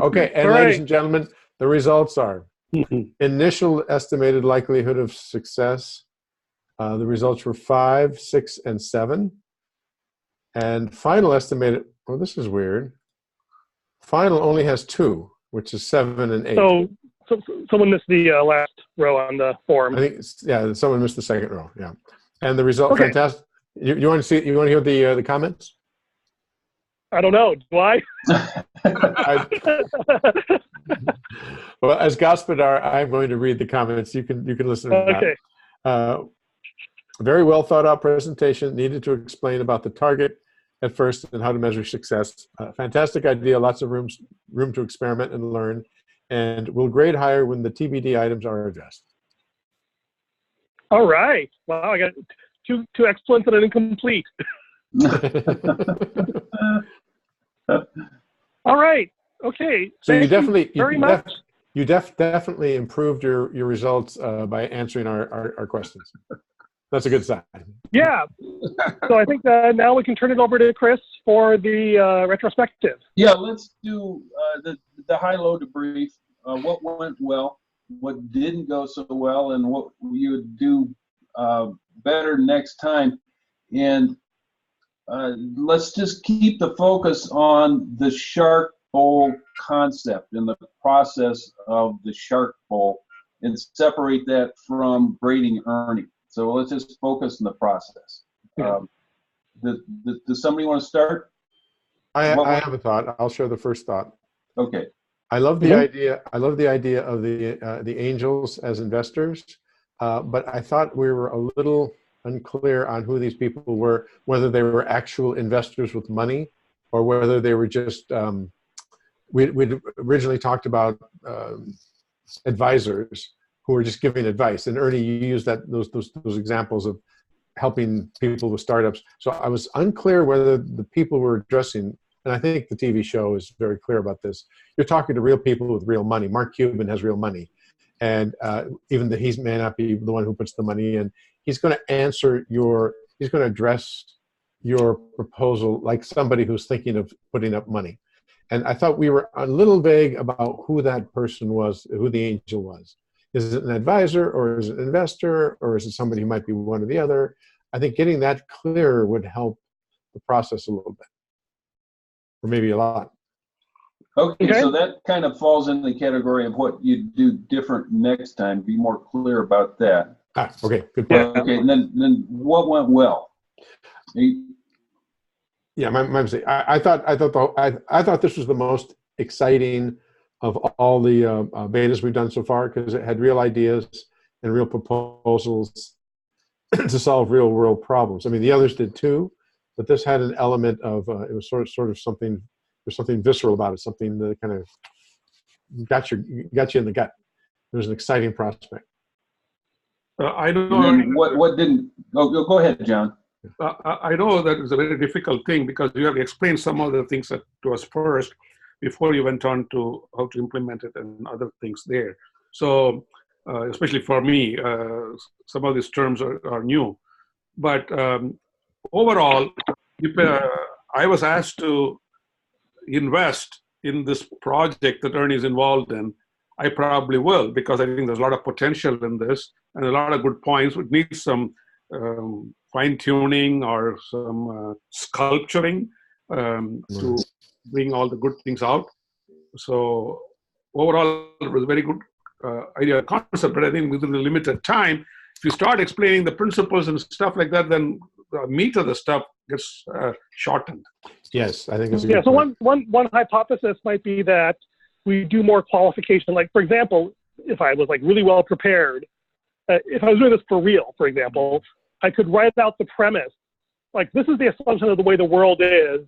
Okay, and All ladies right. and gentlemen, the results are initial estimated likelihood of success. The results were 5, 6, and 7. And final estimated, oh, this is weird. Final only has 2, which is 7 and 8. So someone missed the last row on the form. I think, yeah, someone missed the second row. Yeah, and the result, Okay. fantastic. You want to see? You want to hear the comments? I don't know. Do I? Well, as Gospodar, I'm going to read the comments. You can listen to that. Okay. Very well thought out presentation. Needed to explain about the target at first and how to measure success. Fantastic idea. Lots of room to experiment and learn. And we'll grade higher when the TBD items are addressed. All right. Wow, I got two excellent and an incomplete. All right. Okay. So you definitely improved your results by answering our questions. That's a good sign. Yeah. So I think now we can turn it over to Chris for the retrospective. Yeah, let's do the high-low debrief. What went well, what didn't go so well, and what you would do better next time. And let's just keep the focus on the Shark Bowl concept and the process of the Shark Bowl and separate that from grading earning. So let's just focus on the process. Yeah. Does somebody want to start? I have a thought. I'll share the first thought. Okay. I love the idea. I love the idea of the angels as investors, but I thought we were a little unclear on who these people were, whether they were actual investors with money or whether they were just. We'd originally talked about advisors who were just giving advice, and Ernie, you used those examples of helping people with startups. So I was unclear whether the people were addressing. And I think the TV show is very clear about this. You're talking to real people with real money. Mark Cuban has real money. And even though he may not be the one who puts the money in, he's going to he's going to address your proposal like somebody who's thinking of putting up money. And I thought we were a little vague about who that person was, who the angel was. Is it an advisor, or is it an investor, or is it somebody who might be one or the other? I think getting that clearer would help the process a little bit. Or maybe a lot. Okay, so that kind of falls in the category of what you do different next time. Be more clear about that. Okay, good point. Okay, and then what went well? Yeah, my mistake. I thought this was the most exciting of all the betas we've done so far because it had real ideas and real proposals to solve real world problems. I mean, the others did too. But this had an element of it was sort of something. There's something visceral about it. Something that kind of got you in the gut. It was an exciting prospect. I don't know. What didn't? Go ahead, John. I know that it's a very difficult thing because you have to explain some of the things to us first before you went on to how to implement it and other things there. So, especially for me, some of these terms are new, but. Overall, if I was asked to invest in this project that Ernie is involved in, I probably will because I think there's a lot of potential in this and a lot of good points. It needs some fine-tuning or some sculpturing to bring all the good things out. So overall, it was a very good idea concept, but I think within the limited time, if you start explaining the principles and stuff like that, then the meat of the stuff gets shortened. Yes, I think it's a good point. So one hypothesis might be that we do more qualification. Like, for example, if I was like really well prepared, if I was doing this for real, for example, I could write out the premise. Like, this is the assumption of the way the world is,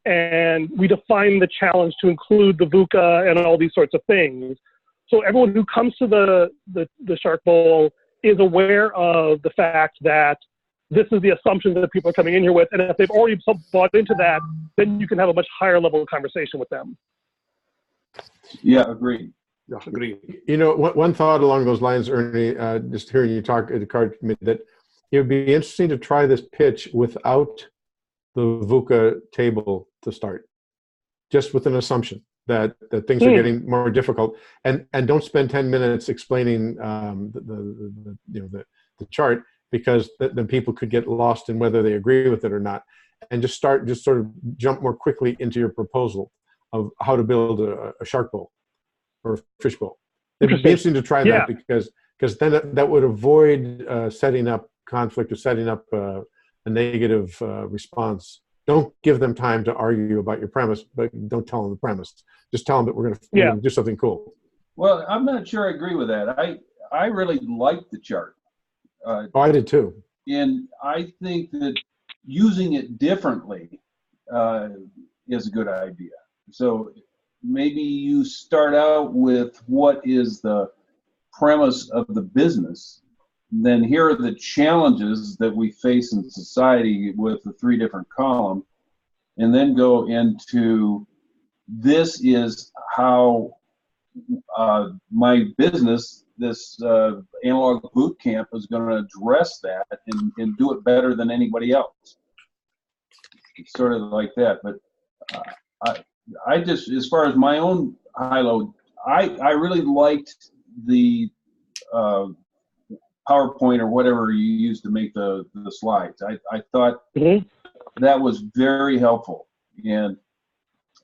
and we define the challenge to include the VUCA and all these sorts of things. So everyone who comes to the Shark Bowl is aware of the fact that this is the assumption that people are coming in here with. And if they've already bought into that, then you can have a much higher level of conversation with them. Yeah, agreed. Yeah, agreed. You know, one thought along those lines, Ernie, just hearing you talk, it occurred to me that it would be interesting to try this pitch without the VUCA table to start, just with an assumption. that things are getting more difficult, and don't spend 10 minutes explaining the chart, because then people could get lost in whether they agree with it or not, and just sort of jump more quickly into your proposal of how to build a shark bowl or a fish bowl. It'd be interesting to try that, because then that would avoid setting up conflict or setting up a negative response. Don't give them time to argue about your premise, but don't tell them the premise. Just tell them that we're going to do something cool. Well, I'm not sure I agree with that. I really like the chart. I did too. And I think that using it differently is a good idea. So maybe you start out with what is the premise of the business. Then here are the challenges that we face in society with the 3 different columns, and then go into this is how my business, this analog boot camp, is going to address that and do it better than anybody else. It's sort of like that. But I just, as far as my own high-low, I really liked the PowerPoint or whatever you use to make the slides. I thought that was very helpful. And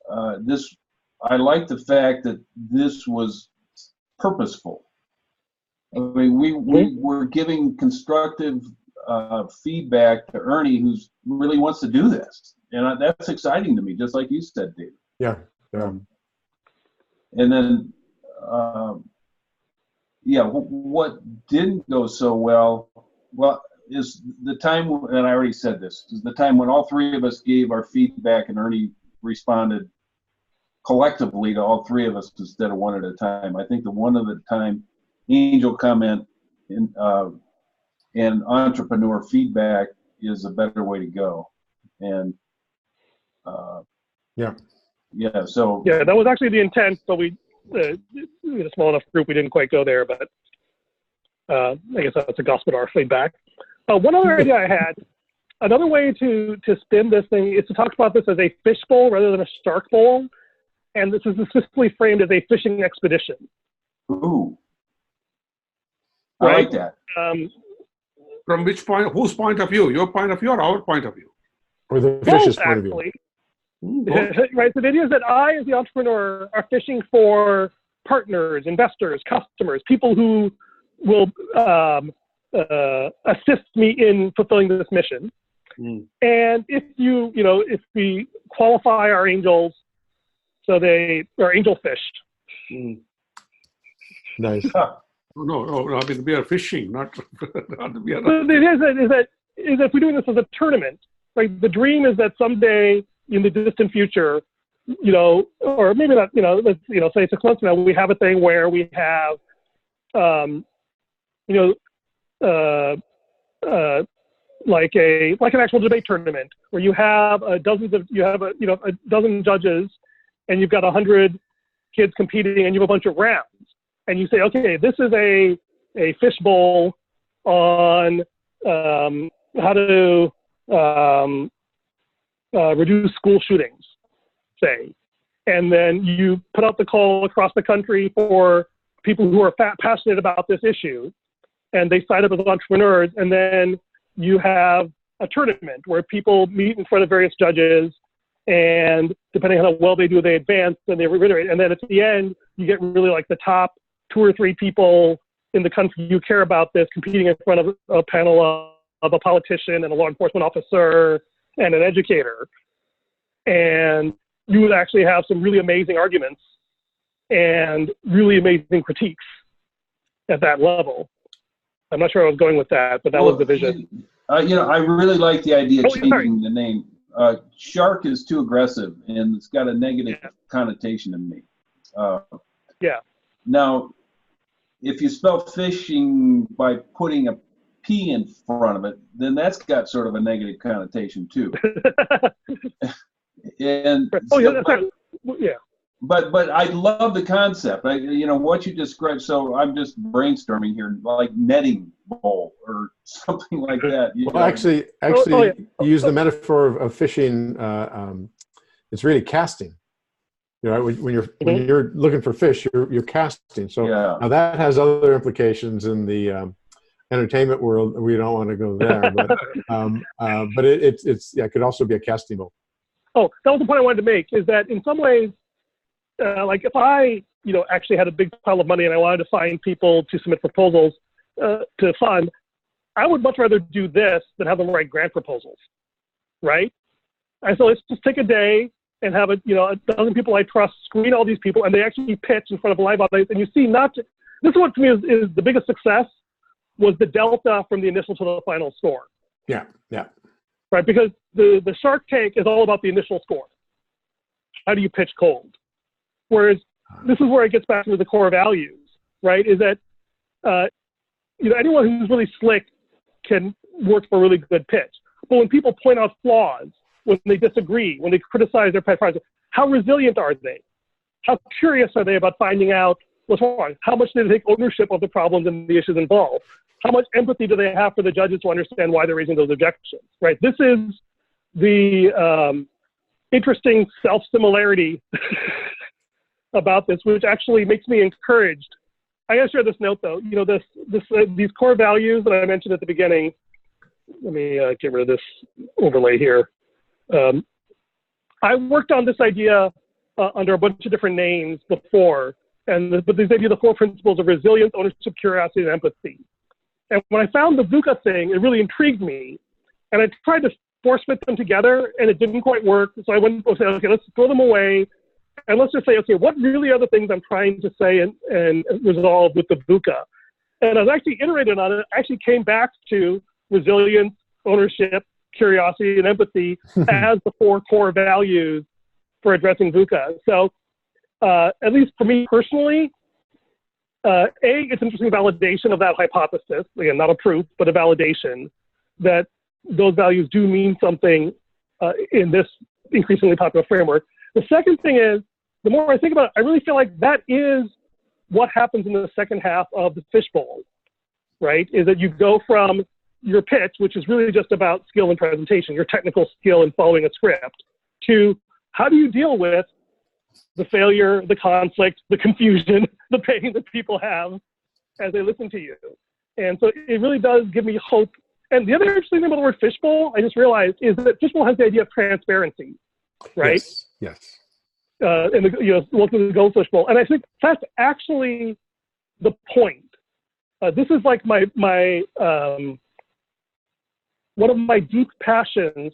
I like the fact that this was purposeful. I mean, we were giving constructive feedback to Ernie, who really wants to do this. And that's exciting to me, just like you said, David. Yeah. And then, what didn't go so well is the time, and I already said this, is the time when all 3 of us gave our feedback and Ernie responded collectively to all 3 of us instead of one at a time. I think the one at a time angel comment and entrepreneur feedback is a better way to go. And so that was actually the intent, but we in a small enough group we didn't quite go there, but I guess that's a Gospodar feedback. One other idea I had, another way to spin this thing is to talk about this as a fish bowl rather than a shark bowl, and this is specifically framed as a fishing expedition. Ooh, I like that. From which point, whose point of view? Your point of view or our point of view? Or the fish's point of view. Right, so the idea is that I, as the entrepreneur, are fishing for partners, investors, customers, people who will assist me in fulfilling this mission. And if if we qualify our angels, so they are angel fished. Nice. No. I mean, we are fishing, not we are. But the idea is that if we're doing this as a tournament, like the dream is that someday in the distant future, or maybe not, let's say 6 months from now, we have a thing where we have, like an actual debate tournament where you have a dozen judges, and you've got 100 kids competing, and you have a bunch of rounds, and you say, okay, this is a fish bowl on how to reduce school shootings, say, and then you put out the call across the country for people who are passionate about this issue, and they sign up as entrepreneurs, and then you have a tournament where people meet in front of various judges, and depending on how well they do, they advance and they reiterate, and then at the end, you get really like the top 2 or 3 people in the country you care about this competing in front of a panel of a politician and a law enforcement officer and an educator. And you would actually have some really amazing arguments and really amazing critiques at that level. I'm not sure I was going with that, but that was the vision. I really like the idea of changing the name. Shark is too aggressive, and it's got a negative connotation to me. Now, if you spell fishing by putting a P in front of it, then that's got sort of a negative connotation too. And but I love the concept. What you described. So I'm just brainstorming here, like netting bowl or something like that. Actually, use the metaphor of fishing. It's really casting. You know, when you're looking for fish, you're casting. So Yeah. now that has other implications in the entertainment world. We don't want to go there, but it could also be a casting role. Oh, that was the point I wanted to make, is that in some ways, like if I, actually had a big pile of money and I wanted to find people to submit proposals to fund, I would much rather do this than have them write grant proposals, right? And so let's just take a day and have a dozen people I trust screen all these people, and they actually pitch in front of a live audience. And you see, this is what to me is the biggest success, was the delta from the initial to the final score. Yeah. Right, because the Shark Tank is all about the initial score. How do you pitch cold? Whereas this is where it gets back to the core values, right? Is that anyone who's really slick can work for a really good pitch. But when people point out flaws, when they disagree, when they criticize their pet project, how resilient are they? How curious are they about finding out what's wrong? How much do they take ownership of the problems and the issues involved? How much empathy do they have for the judges to understand why they're raising those objections, right? This is the interesting self-similarity about this, which actually makes me encouraged. I gotta share this note though. These core values that I mentioned at the beginning. Let me get rid of this overlay here. I worked on this idea under a bunch of different names before, but this idea, the 4 principles of resilience, ownership, curiosity, and empathy. And when I found the VUCA thing, it really intrigued me. And I tried to force fit them together, and it didn't quite work. So I went and said, okay, let's throw them away. And let's just say, okay, what really are the things I'm trying to say and resolve with the VUCA? And I was actually iterated on it. I actually came back to resilience, ownership, curiosity, and empathy as the 4 core values for addressing VUCA. So at least for me personally, it's interesting validation of that hypothesis. Again, not a proof, but a validation that those values do mean something in this increasingly popular framework. The second thing is, the more I think about it, I really feel like that is what happens in the second half of the fishbowl, right? Is that you go from your pitch, which is really just about skill and presentation, your technical skill in following a script, to how do you deal with the failure, the conflict, the confusion, the pain that people have as they listen to you. And so it really does give me hope. And the other interesting thing about the word fishbowl, I just realized, is that fishbowl has the idea of transparency, right? Yes. And welcome to the Goldfish Bowl. And I think that's actually the point. This is like my one of my deep passions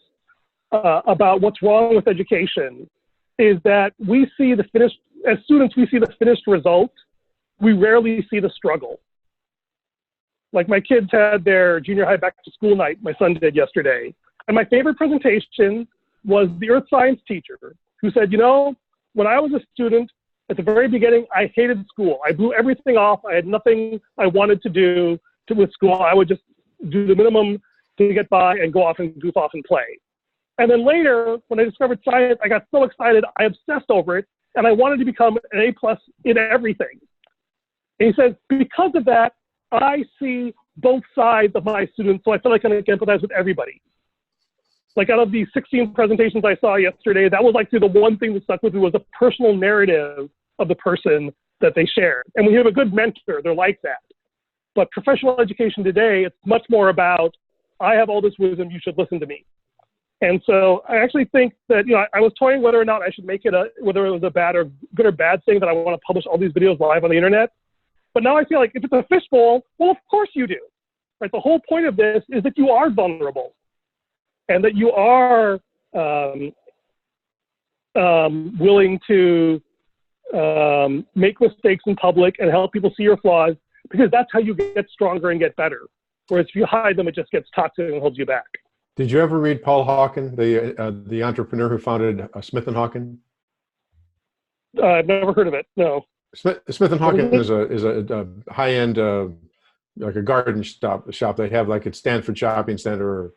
about what's wrong with education is that we see the finished, as students, we see the finished result. We rarely see the struggle. Like my kids had their junior high back to school night, my son did yesterday. And my favorite presentation was the earth science teacher who said, when I was a student, at the very beginning, I hated school. I blew everything off. I had nothing I wanted to do with school. I would just do the minimum to get by and go off and goof off and play. And then later, when I discovered science, I got so excited, I obsessed over it, and I wanted to become an A+ in everything. And he says, because of that, I see both sides of my students, so I feel like I can empathize with everybody. Like out of the 16 presentations I saw yesterday, that was like the one thing that stuck with me was the personal narrative of the person that they shared. And when you have a good mentor, they're like that. But professional education today, it's much more about, I have all this wisdom, you should listen to me. And so I actually think that, I was toying whether or not I should make it whether it was a bad or good or bad thing that I want to publish all these videos live on the internet. But now I feel like if it's a fishbowl, well, of course you do. Right? The whole point of this is that you are vulnerable and that you are willing to make mistakes in public and help people see your flaws, because that's how you get stronger and get better. Whereas if you hide them, it just gets toxic and holds you back. Did you ever read Paul Hawken, the entrepreneur who founded Smith & Hawken? I've never heard of it. No. Smith & Hawken is a high-end, like a garden shop. They have like at Stanford Shopping Center or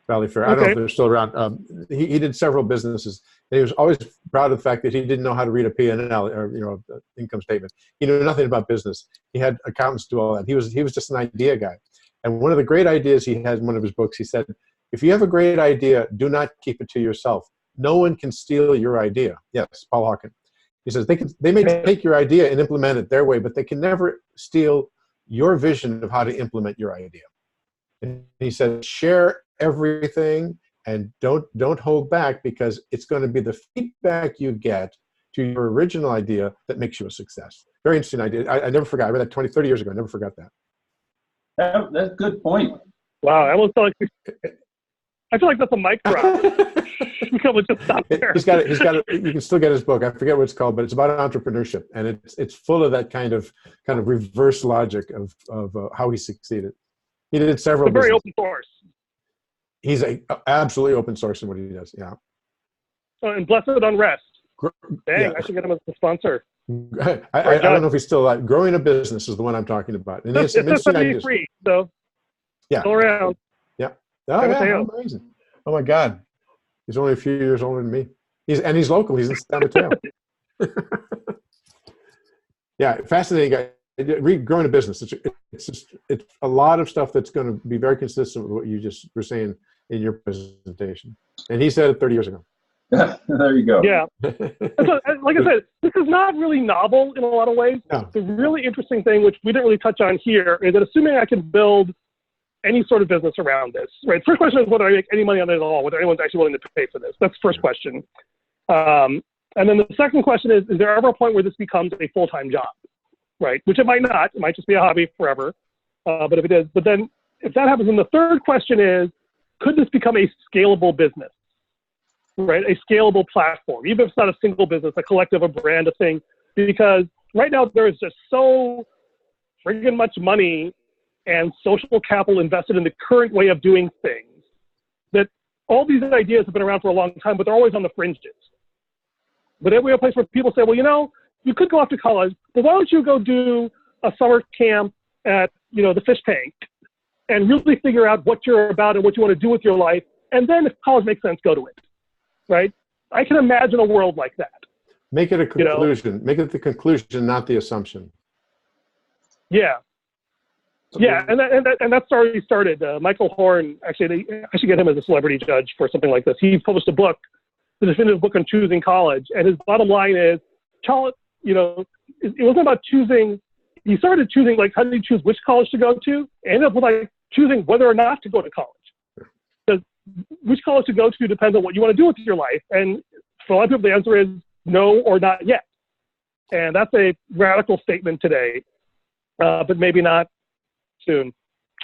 Valley Fair. I don't know if they're still around. He did several businesses. And he was always proud of the fact that he didn't know how to read a P&L or income statement. He knew nothing about business. He had accountants do all that. He was just an idea guy. And one of the great ideas he has in one of his books, he said, if you have a great idea, do not keep it to yourself. No one can steal your idea. Yes, Paul Hawken. He says they may take your idea and implement it their way, but they can never steal your vision of how to implement your idea. And he said, share everything and don't hold back, because it's going to be the feedback you get to your original idea that makes you a success. Very interesting idea. I never forgot. I read that 20, 30 years ago. I never forgot that. That's a good point. Wow, I almost feel like I feel like that's a mic drop. We could just stop there. He's got it. You can still get his book. I forget what it's called, but it's about entrepreneurship, and it's full of that kind of reverse logic of how he succeeded. He did several. It's very open source. He's absolutely open source in what he does. Yeah. And Blessed Unrest. Dang, yeah. I should get him as a sponsor. I don't know if he's still alive. Growing a Business is the one I'm talking about. And it's free, so yeah. Still around. Yeah. Oh, yeah. Amazing. Oh my God. He's only a few years older than me. He's local. He's in San Mateo. Yeah, fascinating guy. Growing a Business. It's a lot of stuff that's going to be very consistent with what you just were saying in your presentation. And he said it 30 years ago. There you go. Yeah. So, like I said, this is not really novel in a lot of ways. No. The really interesting thing, which we didn't really touch on here, is that assuming I can build any sort of business around this, right? First question is whether I make any money on it at all, whether anyone's actually willing to pay for this. That's the first question. And then the second question is there ever a point where this becomes a full-time job, right? Which it might not. It might just be a hobby forever. But if it is, but then if that happens, then the third question is, could this become a scalable business? Right, a scalable platform, even if it's not a single business, a collective, a brand, a thing, because right now there is just so friggin' much money and social capital invested in the current way of doing things that all these ideas have been around for a long time, but they're always on the fringes. But then we have a place where people say, well, you could go off to college, but why don't you go do a summer camp at, the fish tank and really figure out what you're about and what you want to do with your life, and then if college makes sense, go to it. Right? I can imagine a world like that. Make it a conclusion. Make it the conclusion, not the assumption. Yeah. Yeah, and that's already started. Michael Horn, actually, I should get him as a celebrity judge for something like this. He published a book, the definitive book on choosing college, and his bottom line is, it wasn't about choosing. He started choosing, like, how do you choose which college to go to? And ended up with, like, choosing whether or not to go to college. Because which college to go to depends on what you want to do with your life. And for a lot of people, the answer is no or not yet. And that's a radical statement today, but maybe not soon.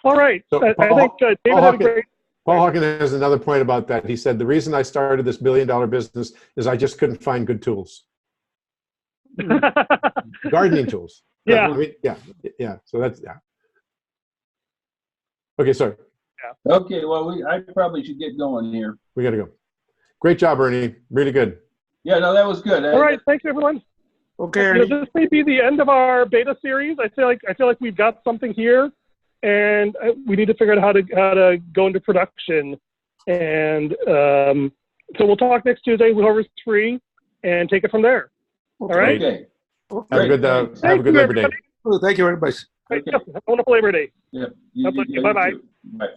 All right. So I think David had a great... Paul Hawken has another point about that. He said, the reason I started this billion-dollar business is I just couldn't find good tools. Gardening tools. Yeah. Yeah. So that's, yeah. Okay, sorry. Yeah. Okay, well, I probably should get going here. We got to go. Great job, Ernie. Really good. Yeah, no, that was good. All right, thanks, everyone. Okay, Ernie. This may be the end of our beta series. I feel like we've got something here, and we need to figure out how to go into production. And so we'll talk next Tuesday, whoever's free, and take it from there. Okay. All right. Okay. Have a good Labor Day. Thank you very much. Okay. Have a wonderful Labor Day. Yeah. Bye-bye. Bye.